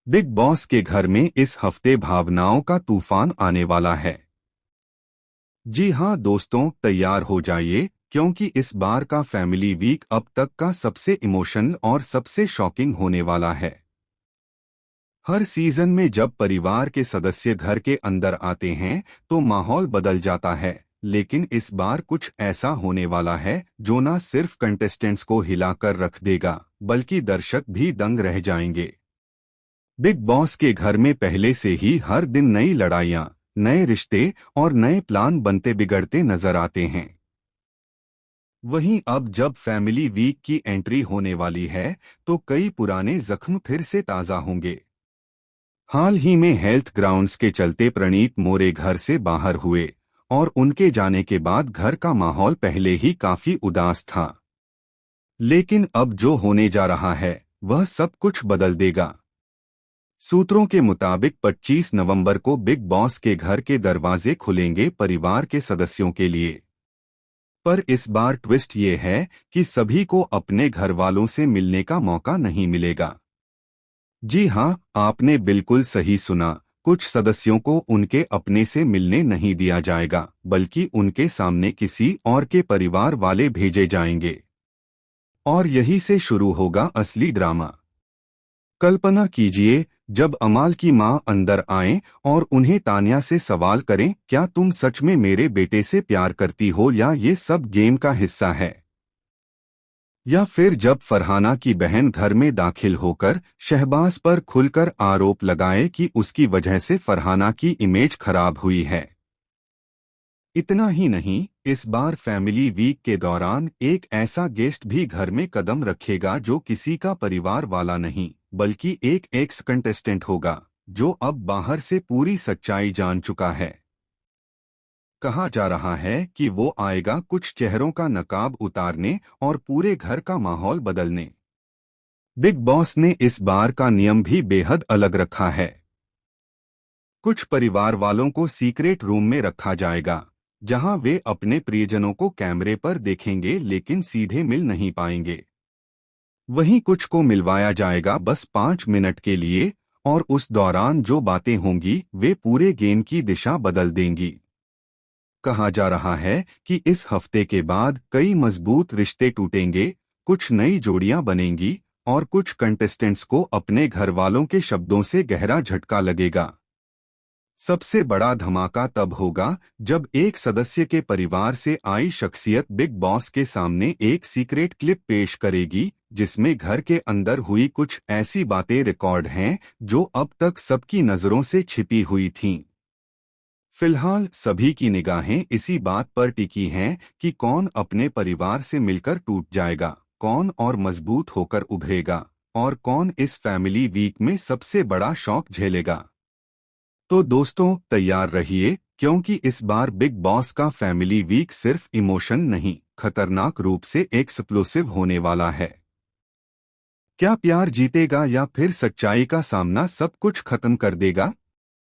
Big boss के घर में इस हफ्ते भावनाओं का तूफान आने वाला है। जी हां दोस्तों, तैयार हो जाइए क्योंकि इस बार का फैमिली वीक अब तक का सबसे इमोशनल और सबसे शॉकिंग होने वाला है। हर सीजन में जब परिवार के सदस्य घर के अंदर आते हैं तो माहौल बदल जाता है, लेकिन इस बार कुछ ऐसा होने वाला है जो न सिर्फ कंटेस्टेंट्स को हिलाकर रख देगा बल्कि दर्शक भी दंग रह जाएंगे। बिग बॉस के घर में पहले से ही हर दिन नई लड़ाइयां, नए रिश्ते और नए प्लान बनते बिगड़ते नजर आते हैं। वहीं अब जब फैमिली वीक की एंट्री होने वाली है तो कई पुराने जख्म फिर से ताजा होंगे। हाल ही में हेल्थ ग्राउंड्स के चलते प्रणीत मोरे घर से बाहर हुए और उनके जाने के बाद घर का माहौल पहले ही काफी उदास था। लेकिन अब जो होने जा रहा है वह सब कुछ बदल देगा। सूत्रों के मुताबिक 25 नवंबर को बिग बॉस के घर के दरवाजे खुलेंगे परिवार के सदस्यों के लिए। पर इस बार ट्विस्ट ये है कि सभी को अपने घर वालों से मिलने का मौका नहीं मिलेगा। जी हां, आपने बिल्कुल सही सुना। कुछ सदस्यों को उनके अपने से मिलने नहीं दिया जाएगा, बल्कि उनके सामने किसी और के परिवार वाले भेजे जाएंगे। और यही से शुरू होगा असली ड्रामा। कल्पना कीजिए, जब अमाल की मां अंदर आएं और उन्हें तान्या से सवाल करें, क्या तुम सच में मेरे बेटे से प्यार करती हो या ये सब गेम का हिस्सा है। या फिर जब फरहाना की बहन घर में दाखिल होकर शहबाज पर खुलकर आरोप लगाए कि उसकी वजह से फरहाना की इमेज खराब हुई है। इतना ही नहीं, इस बार फैमिली वीक के दौरान एक ऐसा गेस्ट भी घर में कदम रखेगा जो किसी का परिवार वाला नहीं बल्कि एक एक्स कंटेस्टेंट होगा, जो अब बाहर से पूरी सच्चाई जान चुका है। कहा जा रहा है कि वो आएगा कुछ चेहरों का नकाब उतारने और पूरे घर का माहौल बदलने। बिग बॉस ने इस बार का नियम भी बेहद अलग रखा है। कुछ परिवार वालों को सीक्रेट रूम में रखा जाएगा, जहां वे अपने प्रियजनों को कैमरे पर देखेंगे लेकिन सीधे मिल नहीं पाएंगे। वहीं कुछ को मिलवाया जाएगा बस 5 मिनट के लिए, और उस दौरान जो बातें होंगी वे पूरे गेम की दिशा बदल देंगी। कहा जा रहा है कि इस हफ्ते के बाद कई मजबूत रिश्ते टूटेंगे, कुछ नई जोड़ियां बनेंगी और कुछ कंटेस्टेंट्स को अपने घर वालों के शब्दों से गहरा झटका लगेगा। सबसे बड़ा धमाका तब होगा जब एक सदस्य के परिवार से आई शख्सियत बिग बॉस के सामने एक सीक्रेट क्लिप पेश करेगी, जिसमें घर के अंदर हुई कुछ ऐसी बातें रिकॉर्ड हैं जो अब तक सबकी नजरों से छिपी हुई थीं। फिलहाल सभी की निगाहें इसी बात पर टिकी हैं कि कौन अपने परिवार से मिलकर टूट जाएगा, कौन और मजबूत होकर उभरेगा, और कौन इस फैमिली वीक में सबसे बड़ा शॉक झेलेगा। तो दोस्तों, तैयार रहिए क्योंकि इस बार बिग बॉस का फैमिली वीक सिर्फ इमोशन नहीं, खतरनाक रूप से एक्सप्लोसिव होने वाला है। क्या प्यार जीतेगा या फिर सच्चाई का सामना सब कुछ खत्म कर देगा?